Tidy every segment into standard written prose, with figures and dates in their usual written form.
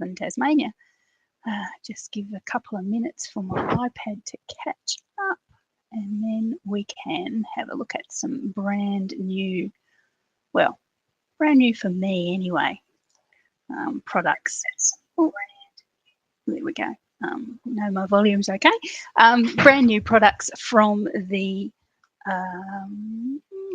in Tasmania. Just give a couple of minutes for my iPad to catch up, and then we can have a look at some brand new, well, brand new for me anyway, products. Oh, there we go. No, my volume's okay. Brand new products from the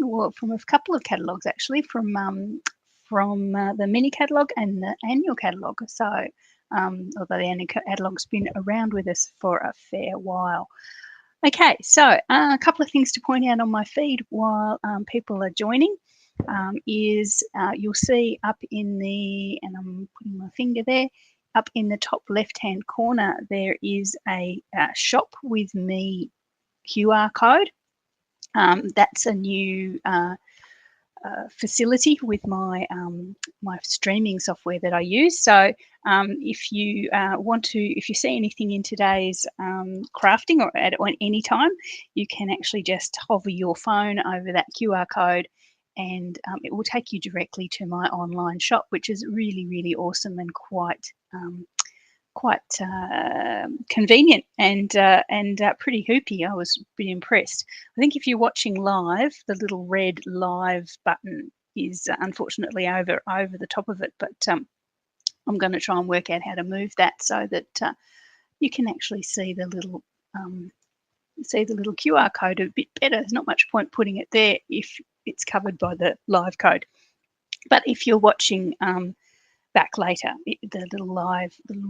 well, from a couple of catalogues actually, from the mini catalogue and the annual catalogue. So, although the annual catalogue's been around with us for a fair while. Okay, so a couple of things to point out on my feed while people are joining is you'll see up in the, and I'm putting my finger there, up in the top left-hand corner, there is a shop with me QR code. That's a new facility with my my streaming software that I use. So if you want to, if you see anything in today's crafting or at any time, you can actually just hover your phone over that QR code, and it will take you directly to my online shop, which is really, really awesome and quite convenient and pretty hoopy. I was pretty impressed. I think if you're watching live, the little red live button is unfortunately over the top of it, but I'm going to try and work out how to move that so that you can actually see the little QR code a bit better. There's not much point putting it there if it's covered by the live code. But if you're watching back later, the little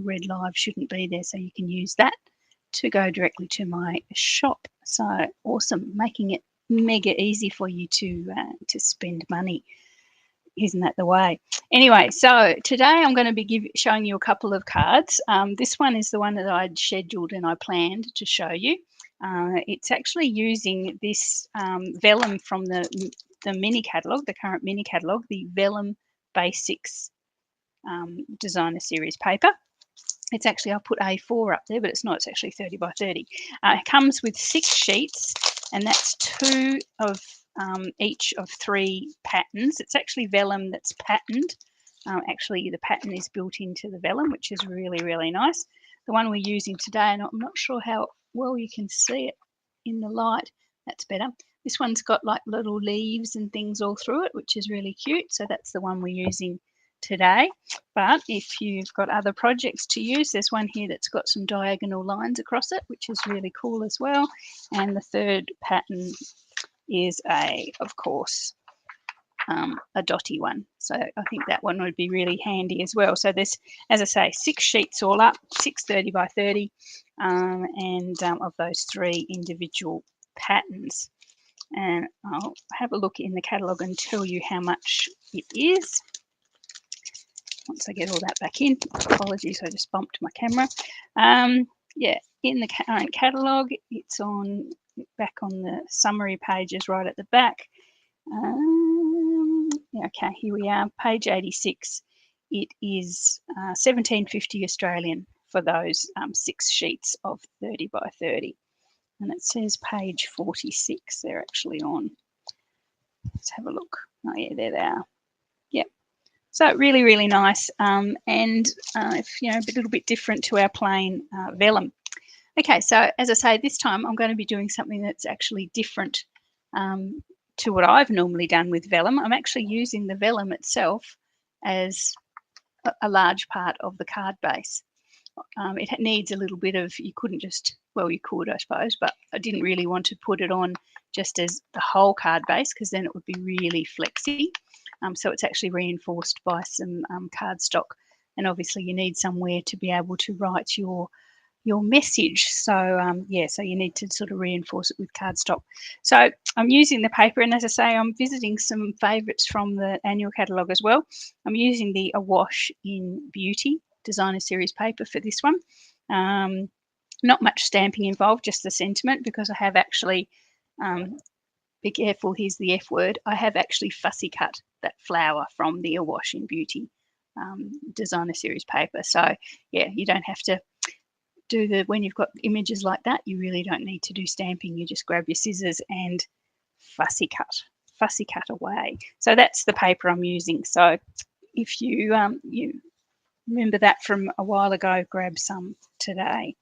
red live shouldn't be there, so you can use that to go directly to my shop. So awesome, making it mega easy for you to spend money. Isn't that the way? Anyway, so today I'm going to be showing you a couple of cards. This one is the one that I'd scheduled and I planned to show you. It's actually using this vellum from the mini catalogue, the current mini catalogue, the Vellum Basics designer series paper. It's actually, I'll put A4 up there, but it's not, it's actually 30 by 30. It comes with 6 sheets, and that's 2 of each of 3 patterns. It's actually vellum that's patterned. Actually, the pattern is built into the vellum, which is really, really nice. The one we're using today, and I'm not sure how well you can see it in the light. That's better. This one's got like little leaves and things all through it, which is really cute. So that's the one we're using today. But if you've got other projects to use, there's one here that's got some diagonal lines across it, which is really cool as well. And the third pattern is of course a dotty one, so I think that one would be really handy as well. So there's, as I say, 6 sheets all up, 6 30 by 30, and of those 3 individual patterns. And I'll have a look in the catalogue and tell you how much it is once I get all that back in. Apologies, I just bumped my camera. Yeah, in the current catalogue, it's on back on the summary pages right at the back. Okay, here we are, page 86. It is $17.50 Australian for those 6 sheets of 30 by 30. And it says page 46 they're actually on. Let's have a look. Oh yeah, there they are. Yep. So really, really nice, and if, you know, a little bit different to our plain vellum. Okay, so as I say, this time I'm going to be doing something that's actually different to what I've normally done with vellum. I'm actually using the vellum itself as a large part of the card base. It needs a little bit of, you couldn't just, well, you could, I suppose, but I didn't really want to put it on just as the whole card base, because then it would be really flexy. So it's actually reinforced by some cardstock, and obviously you need somewhere to be able to write your message. So yeah, so you need to sort of reinforce it with cardstock. So I'm using the paper, and as I say, I'm visiting some favourites from the annual catalogue as well. I'm using the Awash in Beauty designer series paper for this one. Not much stamping involved, just the sentiment, because I have actually, be careful, here's the F word, I have actually fussy cut that flower from the Awash in Beauty designer series paper. So yeah, you don't have to do when you've got images like that, you really don't need to do stamping. You just grab your scissors and fussy cut away. So that's the paper I'm using. So if you Remember that from a while ago, grab some today.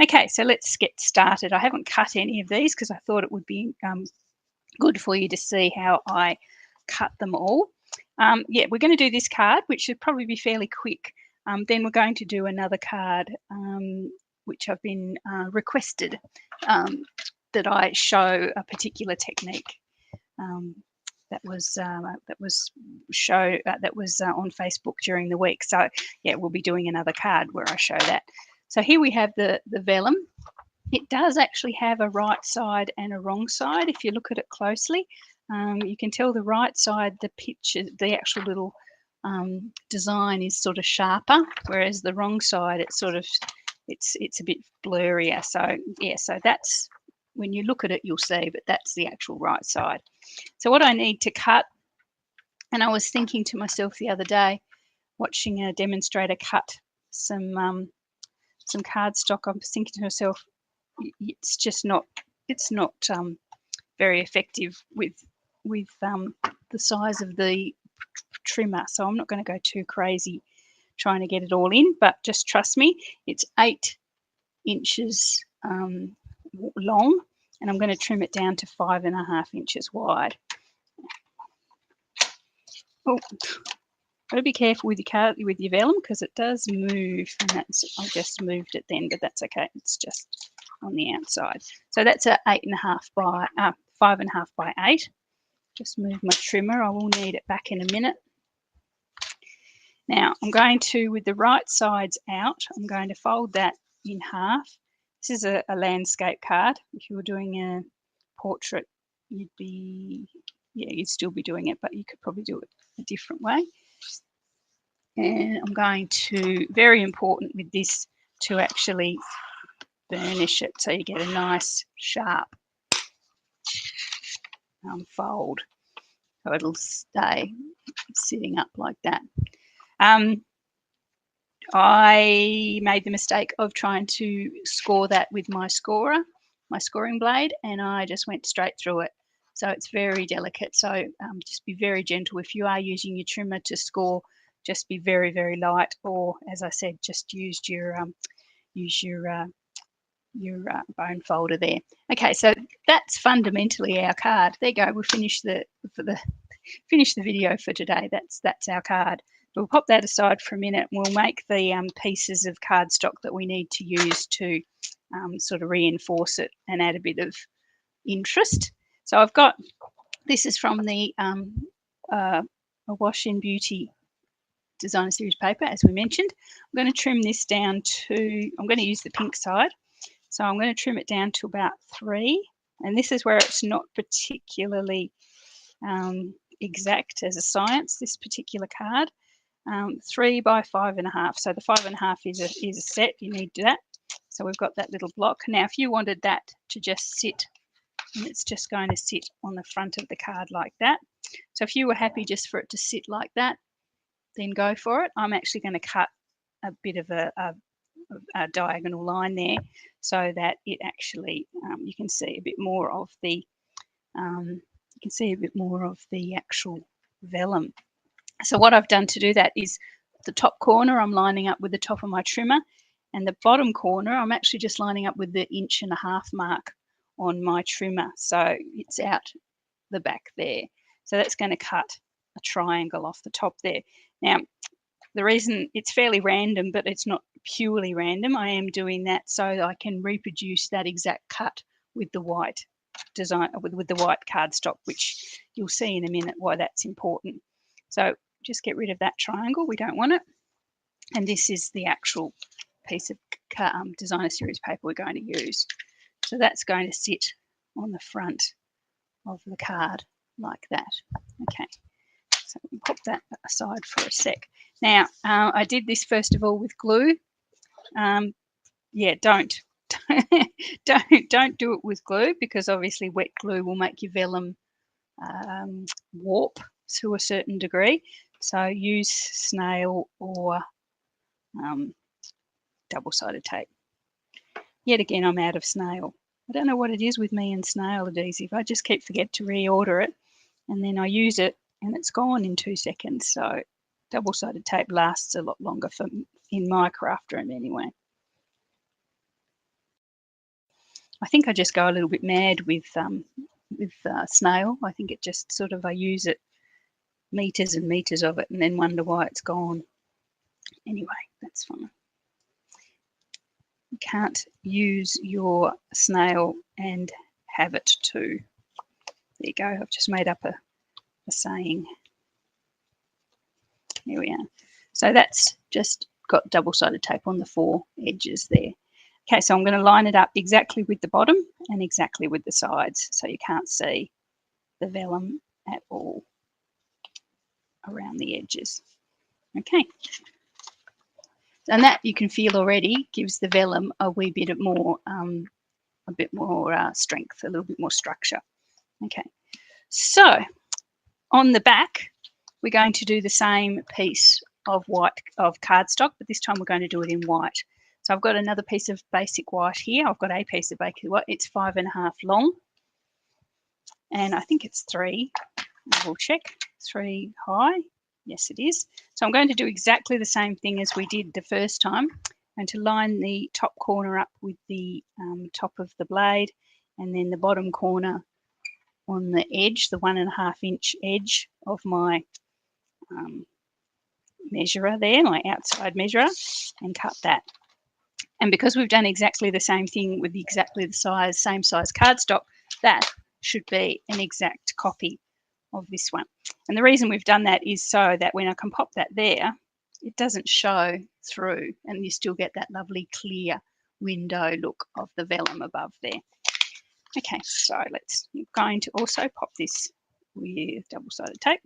Okay, so let's get started. I haven't cut any of these because I thought it would be good for you to see how I cut them all. Yeah, we're going to do this card, which should probably be fairly quick. Then we're going to do another card, which I've been requested that I show a particular technique. That was on Facebook during the week. So yeah, we'll be doing another card where I show that. So here we have the vellum. It does actually have a right side and a wrong side. If you look at it closely, you can tell the right side, the picture, the actual little design is sort of sharper, whereas the wrong side, it's sort of it's a bit blurrier. So yeah, so that's, when you look at it, you'll see, but that's the actual right side. So what I need to cut, and I was thinking to myself the other day, watching a demonstrator cut some cardstock, I was thinking to myself, it's just not, it's not very effective with the size of the trimmer. So I'm not going to go too crazy trying to get it all in, but just trust me, it's 8 inches long, and I'm going to trim it down to 5.5 inches wide. Oh, got to be careful with your vellum because it does move, and that's, I just moved it then, but that's okay. It's just on the outside. So that's a 5.5 by 8. Just move my trimmer. I will need it back in a minute. Now I'm going to, with the right sides out, I'm going to fold that in half. This is a landscape card. If you were doing a portrait, you'd still be doing it, but you could probably do it a different way. And I'm going to, very important with this, to actually burnish it so you get a nice sharp fold. So it'll stay sitting up like that. I made the mistake of trying to score that with my scoring blade, and I just went straight through it. So it's very delicate. So just be very gentle. If you are using your trimmer to score, just be very, very light, or as I said, just use your bone folder there. Okay, so that's fundamentally our card. There you go. We'll finish the video for today. That's our card. We'll pop that aside for a minute. We'll make the pieces of cardstock that we need to use to sort of reinforce it and add a bit of interest. So I've got, this is from the a Wash in Beauty Designer Series paper, as we mentioned. I'm going to trim this down to, I'm going to use the pink side. So I'm going to trim it down to about 3. And this is where it's not particularly exact as a science, this particular card. 3 by 5.5. So the 5.5 is a set. You need that. So we've got that little block. Now, if you wanted that to just sit, and it's just going to sit on the front of the card like that. So if you were happy just for it to sit like that, then go for it. I'm actually going to cut a bit of a diagonal line there so that it actually you can see a bit more of the actual vellum. So what I've done to do that is the top corner I'm lining up with the top of my trimmer, and the bottom corner I'm actually just lining up with the 1.5 inch mark on my trimmer. So it's out the back there. So that's going to cut a triangle off the top there. Now, the reason it's fairly random, but it's not purely random, I am doing that so that I can reproduce that exact cut with the white design, with the white cardstock, which you'll see in a minute why that's important. So just get rid of that triangle, we don't want it. And this is the actual piece of Designer Series paper we're going to use. So that's going to sit on the front of the card like that. Okay, so we'll pop that aside for a sec. Now, I did this first of all with glue. Yeah, don't do it with glue, because obviously wet glue will make your vellum warp to a certain degree. So use snail or double-sided tape. Yet again, I'm out of snail. I don't know what it is with me and snail adhesive. I just forget to reorder it, and then I use it and it's gone in 2 seconds. So double-sided tape lasts a lot longer in my craft room anyway. I think I just go a little bit mad with snail. I think it just sort of, I use it, meters and meters of it, and then wonder why it's gone. Anyway, that's fine. You can't use your snail and have it too. There you go. I've just made up a saying. Here we are. So that's just got double-sided tape on the 4 edges there. Okay, so I'm going to line it up exactly with the bottom and exactly with the sides, so you can't see the vellum at all around the edges. Okay, and that you can feel already gives the vellum a wee bit more, strength, a little bit more structure. Okay, so on the back, we're going to do the same piece of cardstock, but this time we're going to do it in white. So I've got another piece of basic white here. I've got a piece of basic white. It's 5.5 long, and I think it's 3. We'll check. 3 high. Yes, it is. So I'm going to do exactly the same thing as we did the first time, and to line the top corner up with the top of the blade, and then the bottom corner on the edge, the 1.5 inch edge of my measurer there, my outside measurer, and cut that. And because we've done exactly the same thing with exactly the same size cardstock, that should be an exact copy of this one. And the reason we've done that is so that when I can pop that there, it doesn't show through, and you still get that lovely clear window look of the vellum above there. Okay, so I'm going to also pop this with double-sided tape.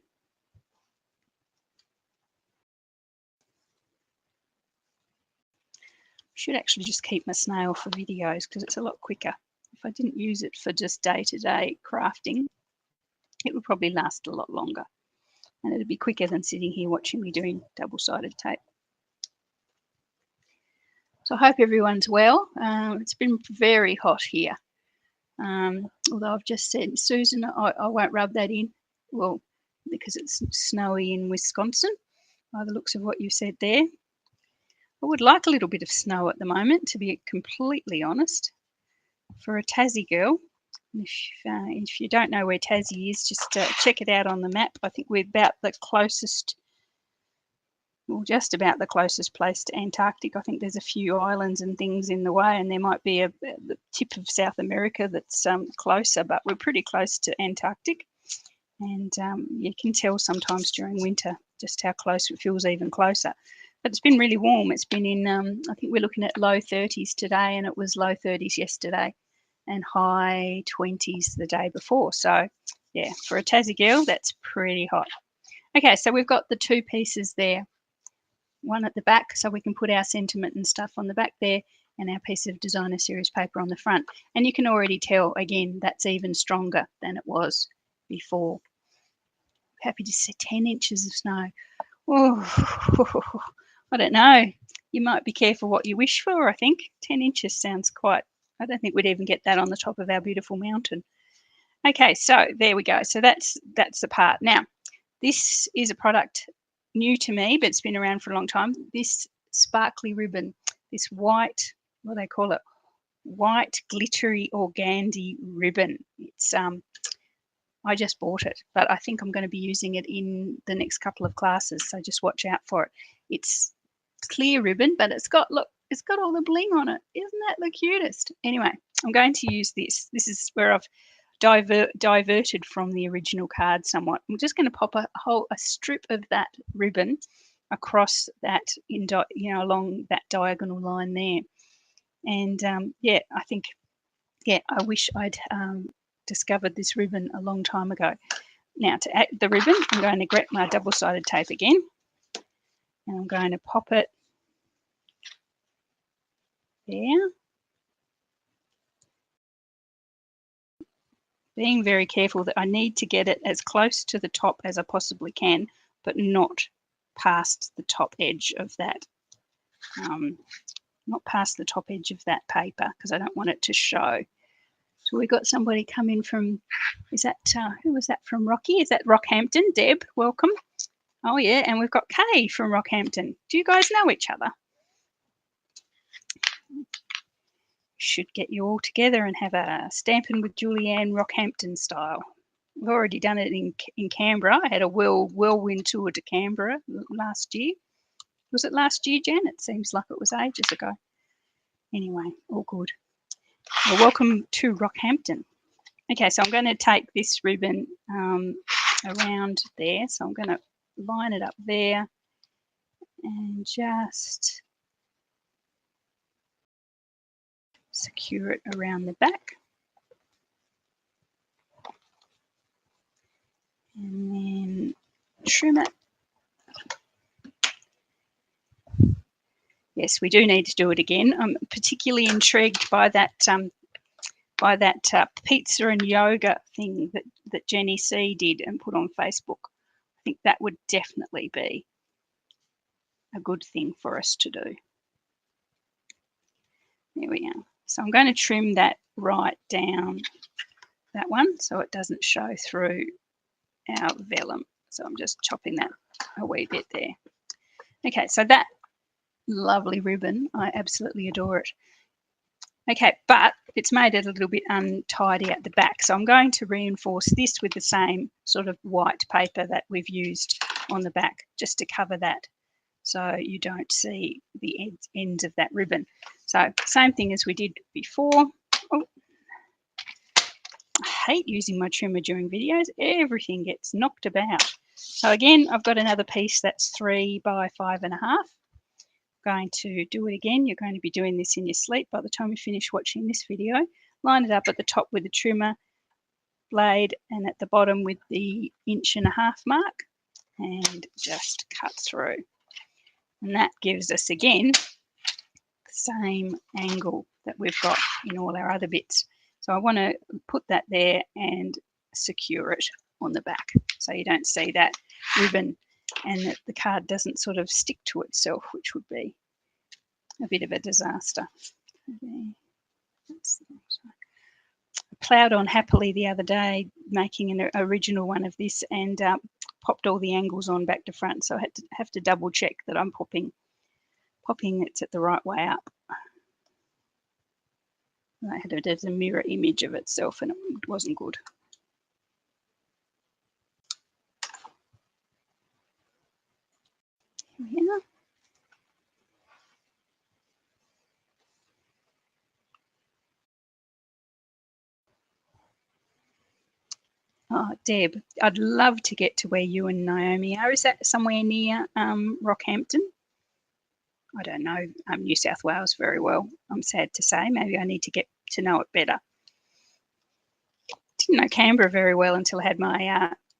Should actually just keep my snail for videos because it's a lot quicker. If I didn't use it for just day-to-day crafting, it would probably last a lot longer, and it'd be quicker than sitting here watching me doing double-sided tape. So I hope everyone's well. It's been very hot here, although I've just said, Susan, I won't rub that in, well, because it's snowy in Wisconsin by the looks of what you said there. I would like a little bit of snow at the moment, to be completely honest. For a Tassie girl, if you don't know where Tassie is, just check it out on the map. I think we're about the closest, well, just about the closest place to Antarctic. I think there's a few islands and things in the way, and there might be the tip of South America that's closer, but we're pretty close to Antarctic. And you can tell sometimes during winter just how close it feels, even closer. But it's been really warm. It's been in, I think we're looking at low 30s today, and it was low 30s yesterday and high 20s the day before. So, yeah, for a Tassie girl, that's pretty hot. Okay, so we've got the 2 pieces there. One at the back, so we can put our sentiment and stuff on the back there, and our piece of designer series paper on the front. And you can already tell, again, that's even stronger than it was before. Happy to see 10 inches of snow. Oh, I don't know. You might be careful what you wish for, I think. 10 inches sounds quite, I don't think we'd even get that on the top of our beautiful mountain. Okay, so there we go. So that's the part. Now, this is a product new to me, but it's been around for a long time. This sparkly ribbon, this white, what do they call it? White glittery organdy ribbon. It's I just bought it, but I think I'm going to be using it in the next couple of classes, so just watch out for it. It's clear ribbon, but it's got, look, it's got all the bling on it. Isn't that the cutest? Anyway, I'm going to use this. This is where I've diverted from the original card somewhat. I'm just going to pop a strip of that ribbon across that, along that diagonal line there. And yeah, I think, yeah, I wish I'd discovered this ribbon a long time ago. Now, to add the ribbon, I'm going to grab my double-sided tape again, and I'm going to pop it there. Being very careful that I need to get it as close to the top as I possibly can, but not past the top edge of that, not past the top edge of that paper, because I don't want it to show. So we got somebody coming from, is that, who was that from Rocky? Is that Rockhampton? Deb, welcome. Oh yeah, and we've got Kay from Rockhampton. Do you guys know each other? Should get you all together and have a Stampin' with Julianne Rockhampton style. We've already done it in Canberra. I had a whirlwind tour to Canberra last year. Was it last year, Jen? It seems like it was ages ago. Anyway, all good. Well, welcome to Rockhampton. Okay, so I'm going to take this ribbon around there. So I'm going to line it up there and just secure it around the back. And then trim it. Yes, we do need to do it again. I'm particularly intrigued by that pizza and yoga thing that Jenny C did and put on Facebook. I think that would definitely be a good thing for us to do. There we are. So I'm going to trim that right down, that one, so it doesn't show through our vellum. So I'm just chopping that a wee bit there. Okay, so that lovely ribbon, I absolutely adore it. Okay, but it's made it a little bit untidy at the back. So I'm going to reinforce this with the same sort of white paper that we've used on the back, just to cover that so you don't see the ends of that ribbon. So same thing as we did before. Oh, I hate using my trimmer during videos. Everything gets knocked about. So again, I've got another piece that's 3 by 5.5. Going to do it again. You're going to be doing this in your sleep by the time you finish watching this video. Line it up at the top with the trimmer blade and at the bottom with the 1.5 inch mark, and just cut through. And that gives us again the same angle that we've got in all our other bits. So I want to put that there and secure it on the back so you don't see that ribbon and that the card doesn't sort of stick to itself, which would be a bit of a disaster. I ploughed on happily the other day making an original one of this and popped all the angles on back to front, so I have to double check that I'm popping it at the right way up. I had it as a mirror image of itself and it wasn't good. Here we are. Oh, Deb, I'd love to get to where you and Naomi are. Is that somewhere near Rockhampton? I don't know New South Wales very well, I'm sad to say. Maybe I need to get to know it better. Didn't know Canberra very well until I had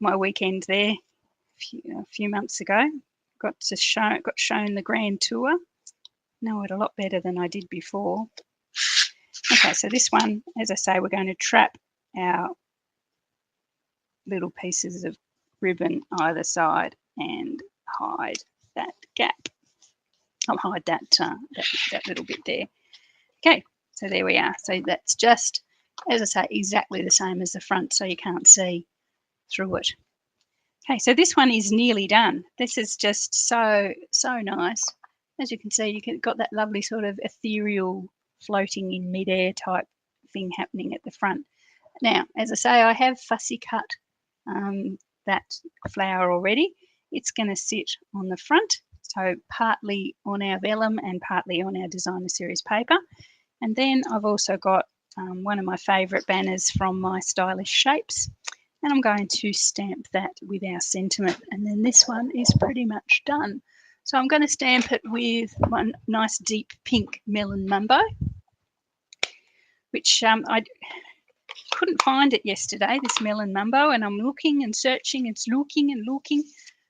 my weekend there a few months ago. Got shown the grand tour. Know it a lot better than I did before. Okay, so this one, as I say, we're going to trap our little pieces of ribbon either side and hide that gap. I'll hide that little bit there. Okay, so there we are. So that's just, as I say, exactly the same as the front, so you can't see through it. Okay, so this one is nearly done. This is just so nice. As you can see, you've got that lovely sort of ethereal floating in midair type thing happening at the front. Now, as I say, I have fussy cut that flower already. It's going to sit on the front, so partly on our vellum and partly on our designer series paper. And then I've also got one of my favourite banners from my Stylish Shapes, and I'm going to stamp that with our sentiment. And then this one is pretty much done. So I'm going to stamp it with one nice deep pink Melon Mumbo, which I couldn't find it yesterday, this Melon Mumbo, and I'm looking and searching, it's looking and looking,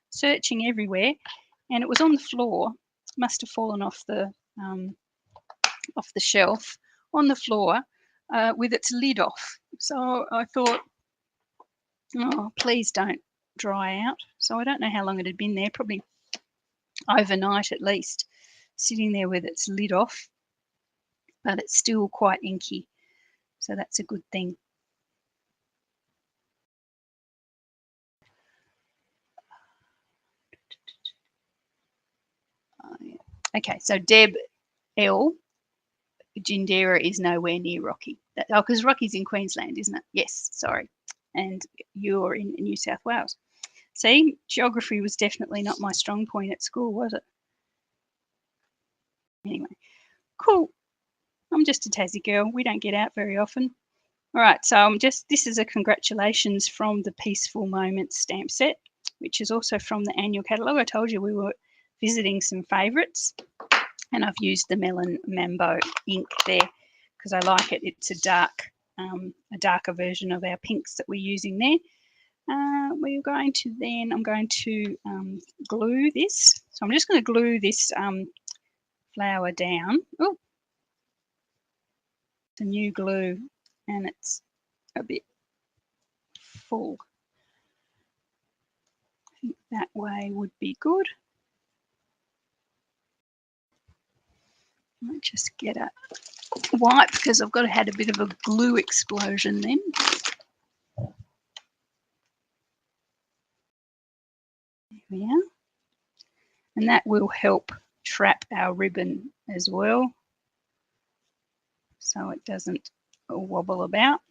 searching everywhere, and it was on the floor. Must have fallen off the shelf on the floor with its lid off. So I thought, oh, please don't dry out. So I don't know how long it had been there, probably overnight at least, sitting there with its lid off, but it's still quite inky, so that's a good thing. yeah. Okay, so Deb L. Jindera is nowhere near Rocky. Because Rocky's in Queensland, isn't it? Yes, sorry. And you're in New South Wales. See, geography was definitely not my strong point at school, was it? Anyway, cool. I'm just a Tassie girl. We don't get out very often. All right, so this is a congratulations from the Peaceful Moments stamp set, which is also from the annual catalogue. I told you we were visiting some favourites, and I've used the Melon Mambo ink there because I like it. It's a darker version of our pinks that we're using there. I'm going to glue this. So I'm just going to glue this flower down. Oh, it's a new glue and it's a bit full. I think that way would be good. I might just get a wipe because I've had a bit of a glue explosion then. There we are. And that will help trap our ribbon as well, so it doesn't wobble about.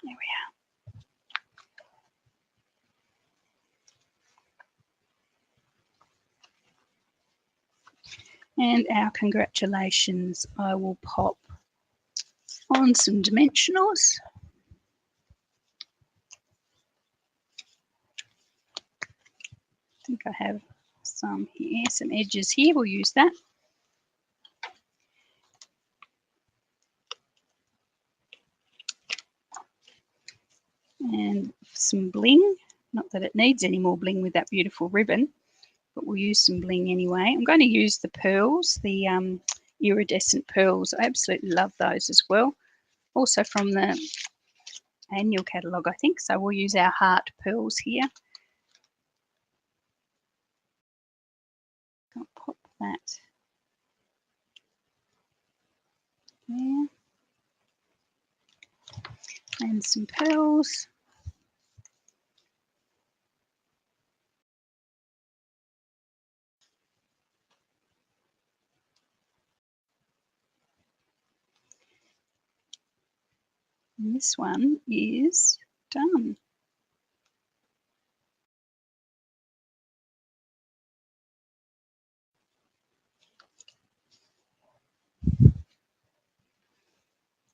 There we are. And our congratulations, I will pop on some dimensionals. I think I have some here, some edges here, we'll use that. And some bling, not that it needs any more bling with that beautiful ribbon, but we'll use some bling anyway. I'm going to use the pearls, the iridescent pearls. I absolutely love those as well. Also from the annual catalogue, I think. So we'll use our heart pearls here. I'll pop that there. And some pearls. And this one is done.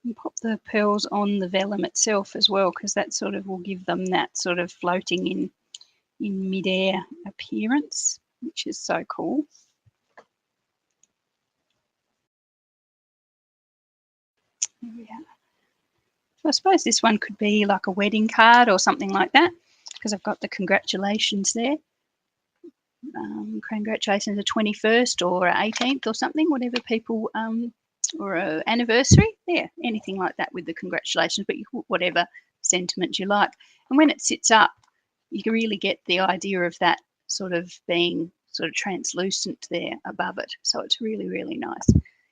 And pop the pearls on the vellum itself as well, because that sort of will give them that sort of floating in mid-air appearance, which is so cool. There we are. So I suppose this one could be like a wedding card or something like that, because I've got the congratulations there. Congratulations the 21st or 18th or something, whatever people, or an anniversary, yeah, anything like that with the congratulations, but you put whatever sentiment you like. And when it sits up, you can really get the idea of that sort of being sort of translucent there above it. So it's really, really nice.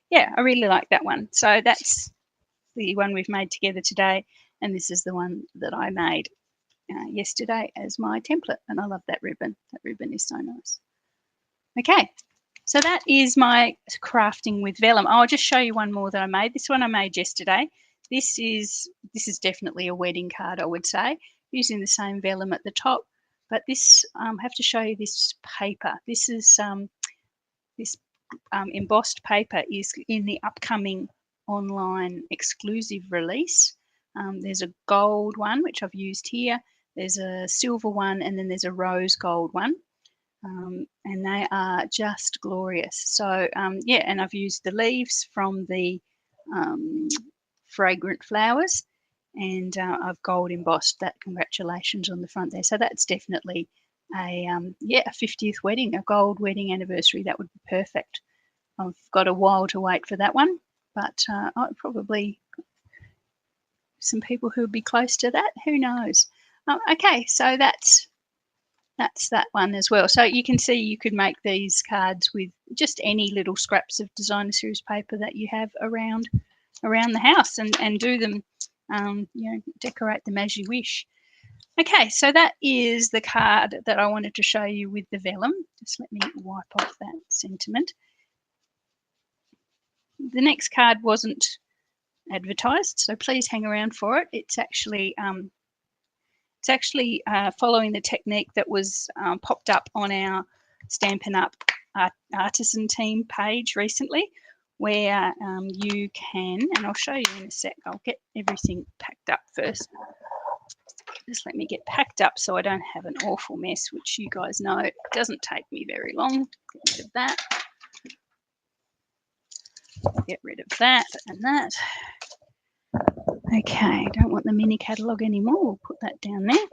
Yeah, I really like that one. So that's the one we've made together today, and this is the one that I made yesterday as my template, and I love that ribbon. That ribbon is so nice. Okay, so that is my crafting with vellum. I'll just show you one more that I made. This one I made yesterday. This is definitely a wedding card, I would say, using the same vellum at the top. But this, I have to show you this paper. This is embossed paper is in the upcoming online exclusive release. There's a gold one, which I've used here. There's a silver one, and then there's a rose gold one. And they are just glorious. So yeah, and I've used the leaves from the fragrant flowers, and I've gold embossed that congratulations on the front there. So that's definitely a 50th wedding, a gold wedding anniversary. That would be perfect. I've got a while to wait for that one, but I'll probably some people who would be close to that. Who knows? Okay, so that's that one as well. So you can see you could make these cards with just any little scraps of designer series paper that you have around the house, and do them, decorate them as you wish. Okay, so that is the card that I wanted to show you with the vellum. Just let me wipe off that sentiment. The next card wasn't advertised, so please hang around for it. It's actually following the technique that was popped up on our Stampin' Up artisan team page recently, where you can, and I'll show you in a sec, I'll get everything packed up first. Just let me get packed up so I don't have an awful mess, which you guys know it doesn't take me very long. Get rid of that. Get rid of that and that. Okay, don't want the mini catalogue anymore. We'll put that down there.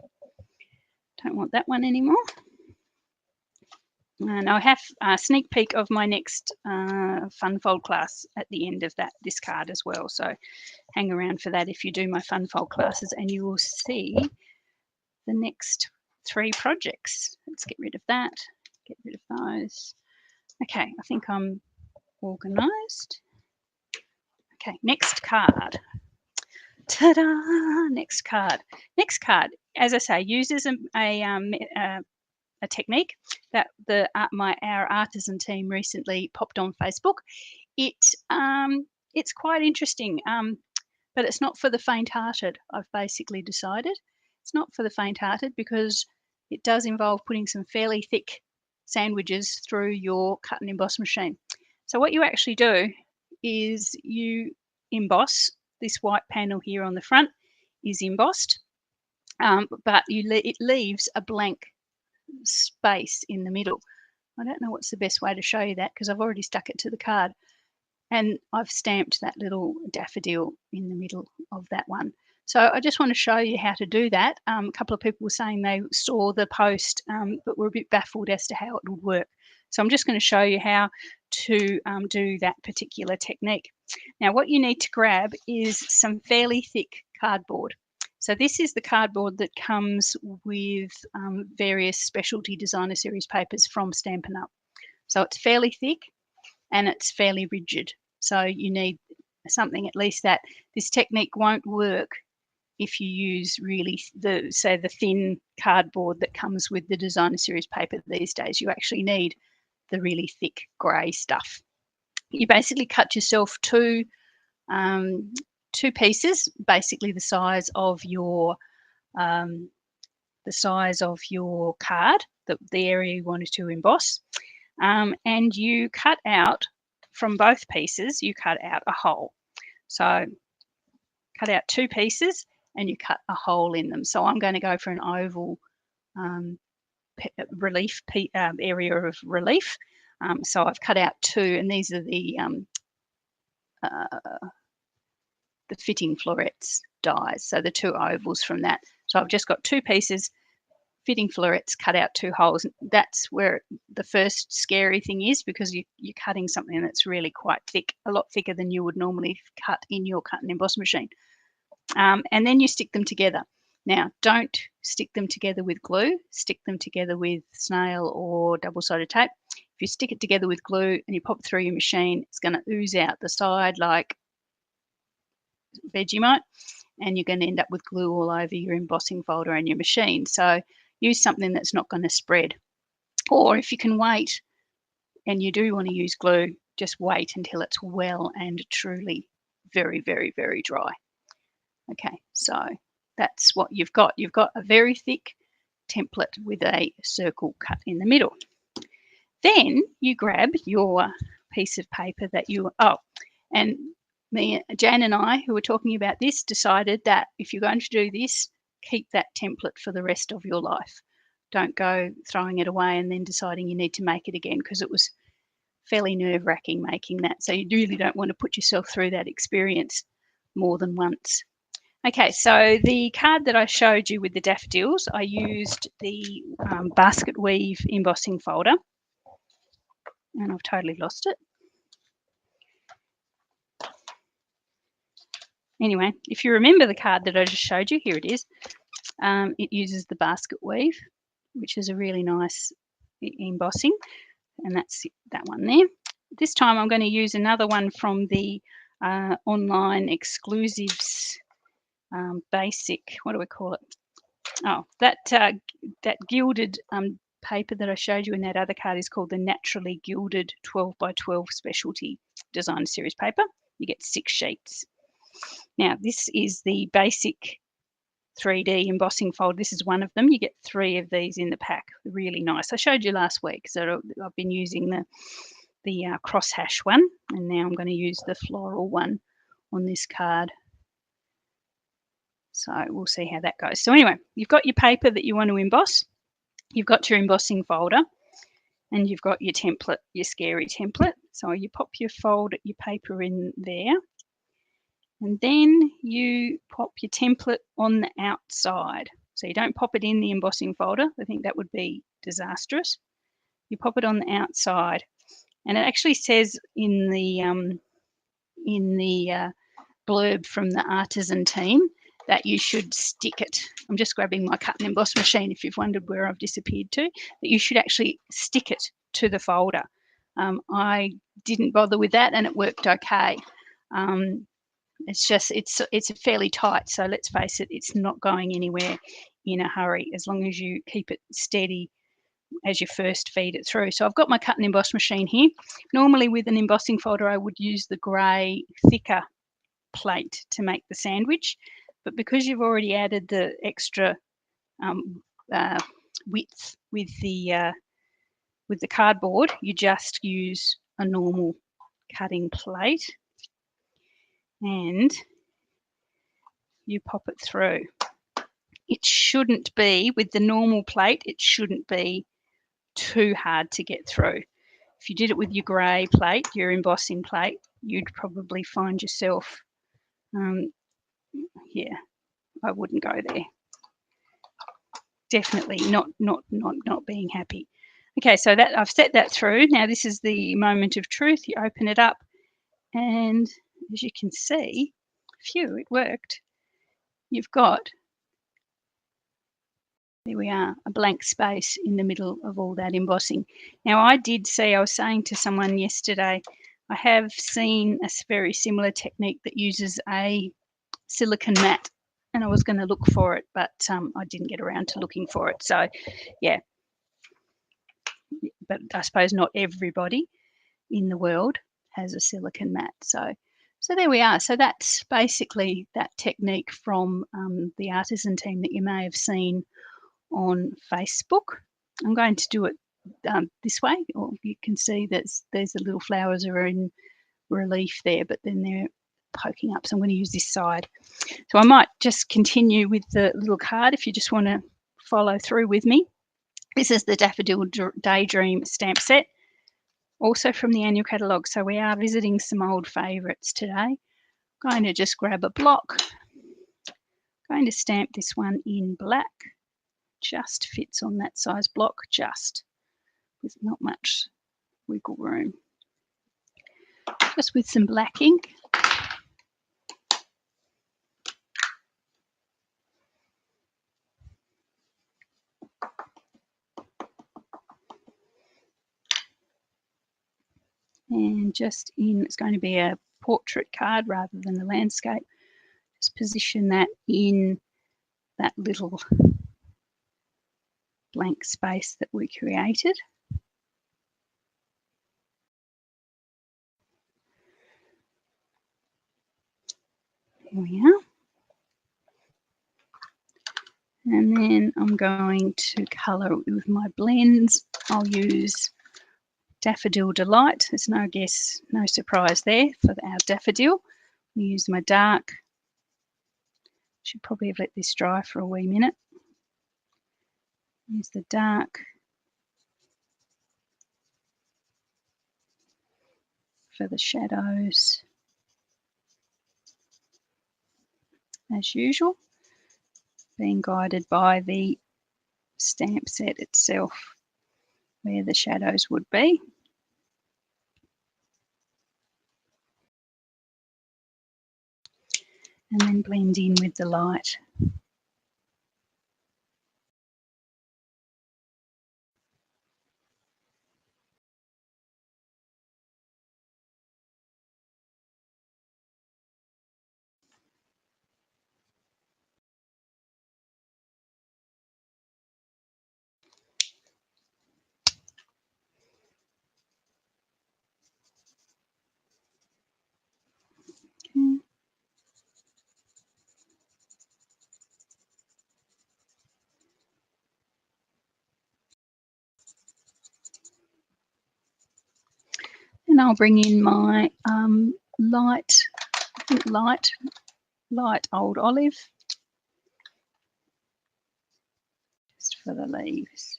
Don't want that one anymore. And I have a sneak peek of my next fun fold class at the end of this card as well. So hang around for that if you do my fun fold classes, and you will see the next 3 projects. Let's get rid of that. Get rid of those. Okay, I think I'm organised. Okay, next card. Ta-da! Next card. Next card, as I say, uses a technique that our artisan team recently popped on Facebook. It's quite interesting, but it's not for the faint-hearted. I've basically decided it's not for the faint-hearted because it does involve putting some fairly thick sandwiches through your cut and emboss machine. So what you actually do is you emboss. This white panel here on the front is embossed, but it leaves a blank space in the middle. I don't know what's the best way to show you that because I've already stuck it to the card, and I've stamped that little daffodil in the middle of that one. So I just want to show you how to do that. A couple of people were saying they saw the post but were a bit baffled as to how it would work. So I'm just going to show you how to do that particular technique. Now what you need to grab is some fairly thick cardboard. So this is the cardboard that comes with various specialty designer series papers from Stampin' Up. So it's fairly thick and it's fairly rigid. So you need something at least that. This technique won't work if you use really the thin cardboard that comes with the designer series paper these days. You actually need the really thick grey stuff. You basically cut yourself two pieces, basically the size of your card, the area you wanted to emboss, and you cut out from both pieces. You cut out a hole. So cut out 2 pieces and you cut a hole in them. So I'm going to go for an oval relief area of relief. So I've cut out 2, and these are the fitting florets dies. So the 2 ovals from that. So I've just got 2 pieces, fitting florets, cut out 2 holes. That's where the first scary thing is, because you're cutting something that's really quite thick, a lot thicker than you would normally cut in your cut and emboss machine. And then you stick them together. Now, don't stick them together with glue. Stick them together with snail or double-sided tape. If you stick it together with glue and you pop it through your machine, it's going to ooze out the side like Vegemite, and you're going to end up with glue all over your embossing folder and your machine. So use something that's not going to spread. Or if you can wait and you do want to use glue, just wait until it's well and truly very, very, very dry. Okay, so that's what you've got. You've got a very thick template with a circle cut in the middle. Then you grab your piece of paper that and Jan and I, who were talking about this, decided that if you're going to do this, keep that template for the rest of your life. Don't go throwing it away and then deciding you need to make it again, because it was fairly nerve-wracking making that. So you really don't want to put yourself through that experience more than once. Okay, so the card that I showed you with the daffodils, I used the basket weave embossing folder, and I've totally lost it. Anyway, if you remember the card that I just showed you, here it is. It uses the basket weave, which is a really nice embossing, and that's that one there. This time I'm going to use another one from the online exclusives basic, what do we call it? that gilded paper that I showed you in that other card is called the Naturally Gilded 12 by 12 Specialty Design Series paper. You get 6 sheets. Now, this is the basic 3D embossing folder. This is one of them. You get 3 of these in the pack. Really nice. I showed you last week, so I've been using the crosshash one, and now I'm going to use the floral one on this card. So we'll see how that goes. So anyway, you've got your paper that you want to emboss. You've got your embossing folder, and you've got your template, your scary template. So you pop your paper in there, and then you pop your template on the outside. So you don't pop it in the embossing folder. I think that would be disastrous. You pop it on the outside, and it actually says in the blurb from the artisan team that you should stick it. I'm just grabbing my cut and emboss machine if you've wondered where I've disappeared to, that you should actually stick it to the folder. I didn't bother with that and it worked okay. It's just, it's fairly tight, so let's face it, it's not going anywhere in a hurry as long as you keep it steady as you first feed it through. So I've got my cut and emboss machine here. Normally with an embossing folder I would use the grey thicker plate to make the sandwich, but because you've already added the extra width with the cardboard, you just use a normal cutting plate and you pop it through. It shouldn't be, with the normal plate, it shouldn't be too hard to get through. If you did it with your grey plate, your embossing plate, you'd probably find yourself, yeah, I wouldn't go there. Definitely not being happy. Okay, so that I've set that through. Now this is the moment of truth. You open it up, and as you can see, phew, it worked. You've got, there we are, a blank space in the middle of all that embossing. Now I was saying to someone yesterday, I have seen a very similar technique that uses a silicone mat, and I was going to look for it, but I didn't get around to looking for it. So yeah, but I suppose not everybody in the world has a silicone mat. So there we are. So that's basically that technique from the artisan team that you may have seen on Facebook. I'm going to do it this way, or you can see that there's the little flowers are in relief there, but then they're poking up. So I'm going to use this side. So I might just continue with the little card if you just want to follow through with me. This is the Daffodil Daydream stamp set, also from the annual catalogue. So we are visiting some old favourites today. I'm going to just grab a block. I'm going to stamp this one in black. Just fits on that size block, just with not much wiggle room. Just with some black ink. And just it's going to be a portrait card rather than a landscape. Just position that in that little blank space that we created. Here we are. And then I'm going to colour it with my blends. I'll use Daffodil Delight. There's no surprise there for our daffodil. I'll use my dark. Should probably have let this dry for a wee minute. Use the dark for the shadows, as usual, being guided by the stamp set itself where the shadows would be. And then blend in with the light. And I'll bring in my light old olive, just for the leaves.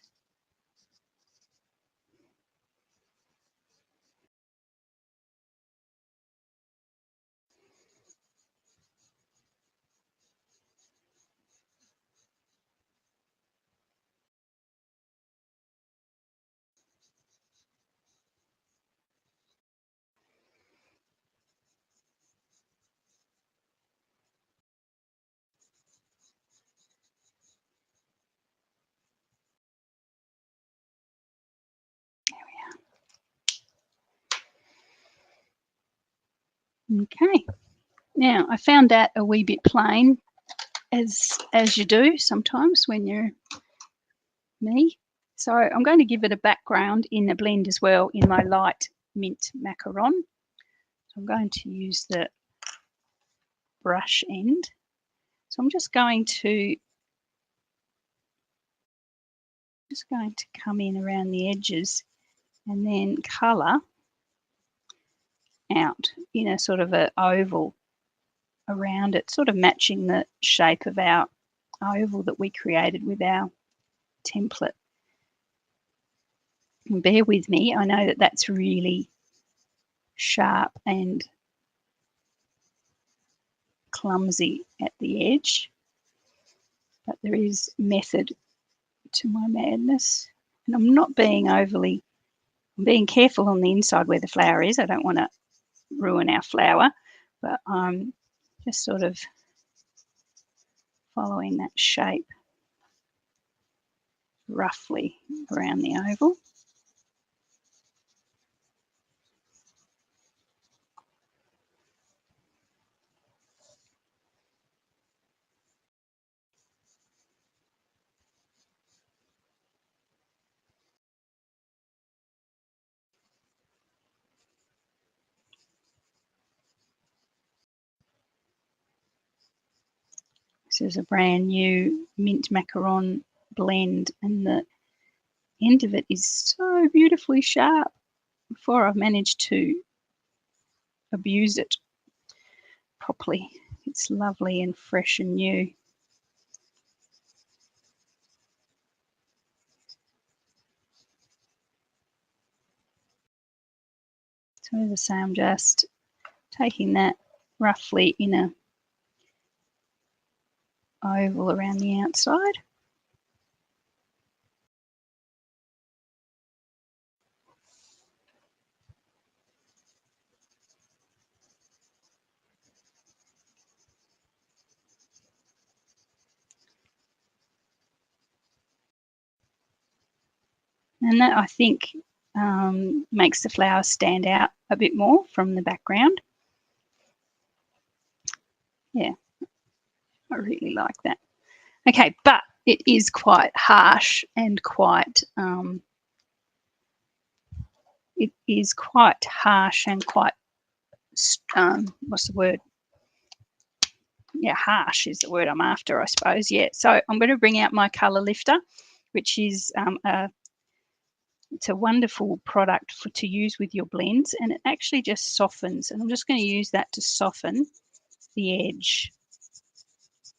Okay, now I found that a wee bit plain, as you do sometimes when you're me. So I'm going to give it a background in the blend as well in my light mint macaron. So I'm going to use the brush end. So I'm just going to come in around the edges and then colour out in a sort of an oval around it, sort of matching the shape of our oval that we created with our template. And bear with me, I know that that's really sharp and clumsy at the edge, but there is method to my madness. And I'm not being overly, I'm being careful on the inside where the flower is. I don't want to ruin our flower, but I'm just sort of following that shape roughly around the oval. This is a brand new mint macaron blend, and the end of it is so beautifully sharp before I've managed to abuse it properly. It's lovely and fresh and new. So as I say, I'm just taking that roughly in a oval around the outside. And that, I think, makes the flower stand out a bit more from the background. Yeah, I really like that. Okay, but it is quite harsh and quite, what's the word? Yeah, harsh is the word I'm after, I suppose. Yeah, so I'm going to bring out my colour lifter, which is it's a wonderful product to use with your blends, and it actually just softens. And I'm just going to use that to soften the edge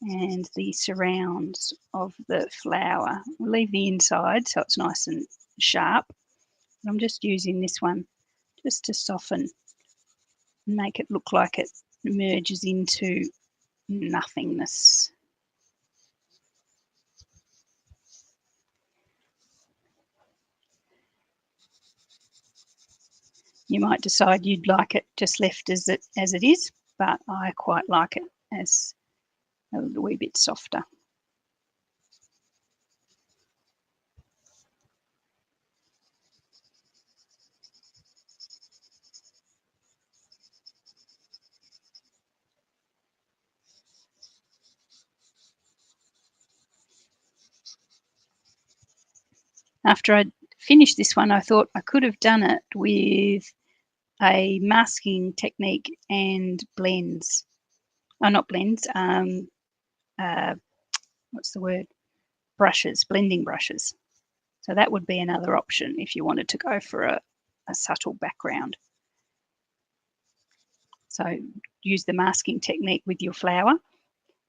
and the surrounds of the flower. We'll leave the inside so it's nice and sharp. And I'm just using this one just to soften and make it look like it merges into nothingness. You might decide you'd like it just left as it is, but I quite like it as a wee bit softer. After I'd finished this one, I thought I could have done it with a masking technique and blends. Oh, not blends. What's the word? Brushes, blending brushes. So that would be another option if you wanted to go for a subtle background. So use the masking technique with your flower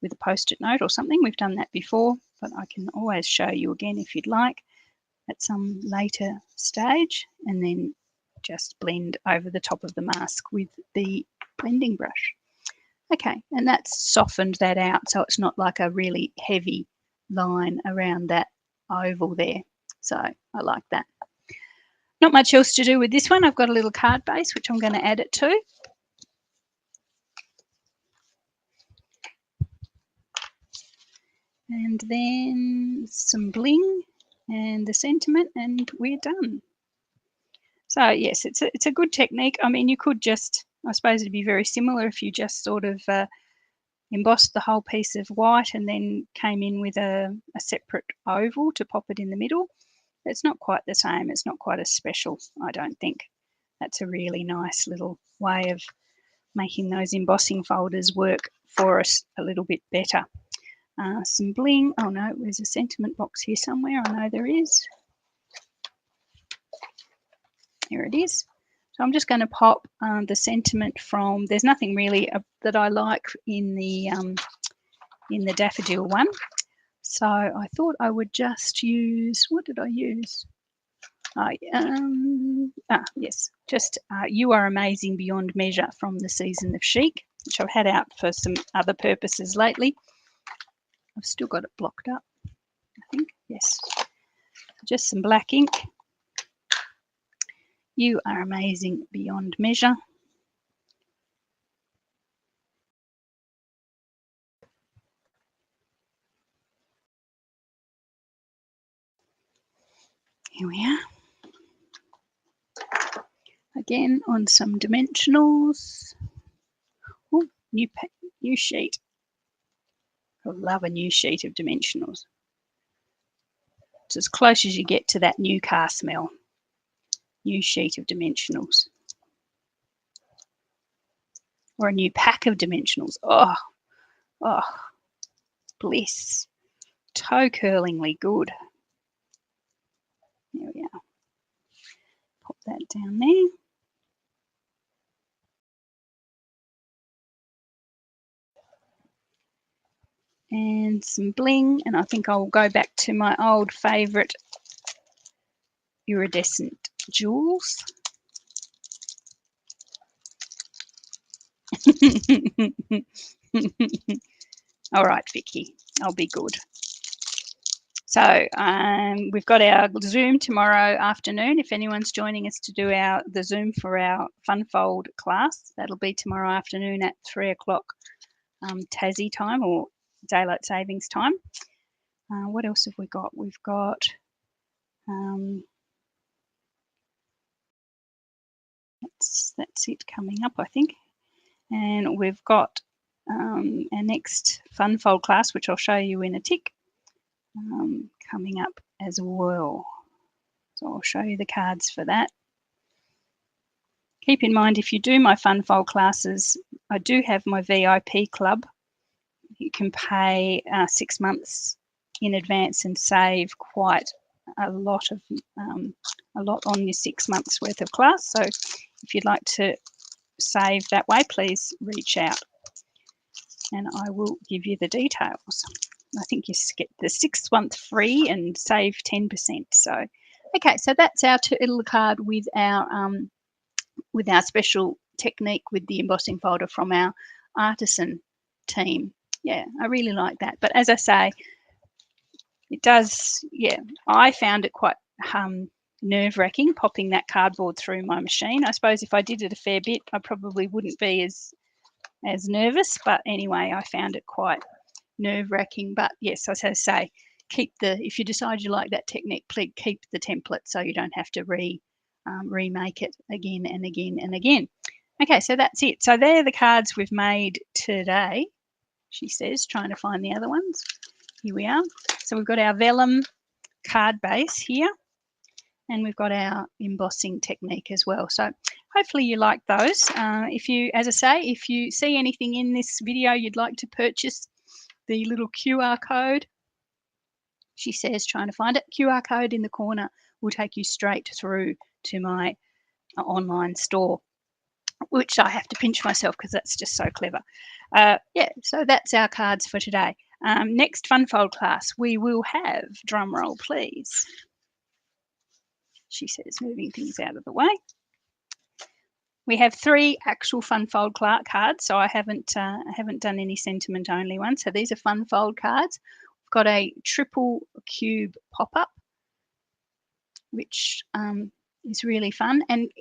with a post-it note or something. We've done that before, but I can always show you again if you'd like at some later stage, and then just blend over the top of the mask with the blending brush. Okay, and that's softened that out so it's not like a really heavy line around that oval there. So I like that. Not much else to do with this one. I've got a little card base which I'm going to add it to. And then some bling and the sentiment, and we're done. So yes, it's a good technique. I mean, you could just, I suppose it'd be very similar if you just sort of embossed the whole piece of white and then came in with a separate oval to pop it in the middle. It's not quite the same. It's not quite as special, I don't think. That's a really nice little way of making those embossing folders work for us a little bit better. Some bling. Oh no, there's a sentiment box here somewhere. I know there is. Here it is. So I'm just going to pop the sentiment from, there's nothing really that I like in the daffodil one. So I thought I would just use, what did I use? Yes, just You Are Amazing Beyond Measure from the Season of Chic, which I've had out for some other purposes lately. I've still got it blocked up, I think. Yes. Just some black ink. You Are Amazing Beyond Measure. Here we are. Again on some dimensionals. Oh, new sheet. I love a new sheet of dimensionals. It's as close as you get to that new car smell. New sheet of dimensionals. Or a new pack of dimensionals. Oh, bliss. Toe curlingly good. There we are. Pop that down there. And some bling, and I think I'll go back to my old favourite iridescent jewels. All right, Vicky, I'll be good. So we've got our Zoom tomorrow afternoon. If anyone's joining us to do the Zoom for our Funfold class, that'll be tomorrow afternoon at 3 o'clock Tassie time or Daylight Savings time. What else have we got? We've got that's it coming up, I think. And we've got our next Funfold class, which I'll show you in a tick, coming up as well. So I'll show you the cards for that. Keep in mind, if you do my Funfold classes, I do have my VIP club. You can pay 6 months in advance and save quite a lot on your 6 months worth of class. So if you'd like to save that way, please reach out and I will give you the details. I think you get the 6th month free and save 10%. So, okay, so that's our little card with our special technique with the embossing folder from our artisan team. Yeah, I really like that. But as I say, it does, yeah, I found it quite nerve-wracking popping that cardboard through my machine. I suppose if I did it a fair bit, I probably wouldn't be as nervous. But anyway, I found it quite nerve-wracking. But yes, as I say, if you decide you like that technique, please keep the template so you don't have to remake it again and again and again. Okay, so that's it. So they're the cards we've made today, she says, trying to find the other ones. Here we are. So we've got our vellum card base here, and we've got our embossing technique as well. So hopefully you like those. As I say, if you see anything in this video you'd like to purchase, the little QR code, she says, trying to find it, QR code in the corner will take you straight through to my online store. which I have to pinch myself because that's just so clever. Yeah, so that's our cards for today. Next fun fold class, we will have, drum roll please, she says, moving things out of the way. We have 3 actual fun fold cards, so I haven't done any sentiment only ones. So these are fun fold cards. We've got a triple cube pop-up, which is really fun, and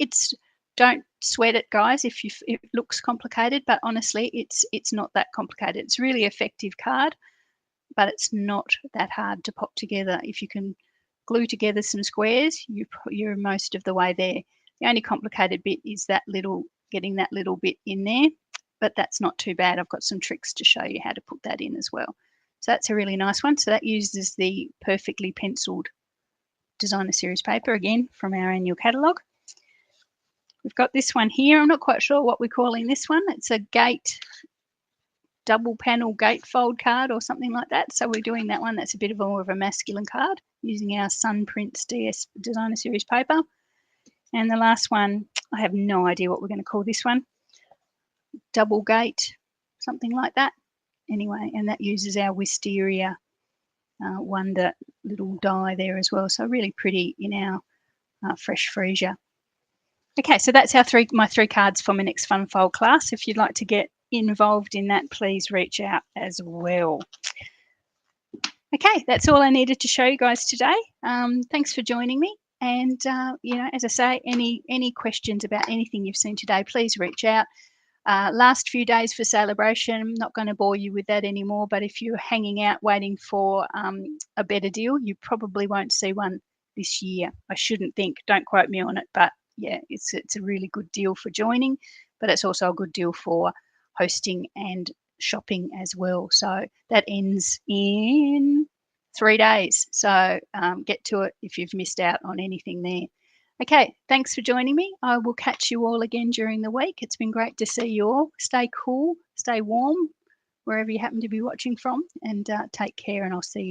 don't sweat it, guys, if it looks complicated, but honestly it's not that complicated. It's a really effective card, but it's not that hard to pop together. If you can glue together some squares, you're most of the way there. The only complicated bit is getting that little bit in there, but that's not too bad. I've got some tricks to show you how to put that in as well. So that's a really nice one. So that uses the perfectly penciled designer series paper, again from our annual catalogue. We've got this one here. I'm not quite sure what we're calling this one. It's a double panel gatefold card or something like that. So we're doing that one. That's a bit more of a masculine card using our Sun Prints DS designer series paper. And the last one, I have no idea what we're going to call this one. Double gate, something like that. Anyway, and that uses our Wisteria Wonder little die there as well. So really pretty in our fresh freesia. Okay, so that's my 3 cards for my next fun fold class. If you'd like to get involved in that, please reach out as well. Okay, that's all I needed to show you guys today. Thanks for joining me. And, as I say, any questions about anything you've seen today, please reach out. Last few days for celebration, I'm not going to bore you with that anymore, but if you're hanging out waiting for a better deal, you probably won't see one this year. I shouldn't think, don't quote me on it, but yeah, it's a really good deal for joining, but it's also a good deal for hosting and shopping as well. So that ends in 3 days. So get to it if you've missed out on anything there. Okay, thanks for joining me. I will catch you all again during the week. It's been great to see you all. Stay cool, stay warm, wherever you happen to be watching from, and take care, and I'll see you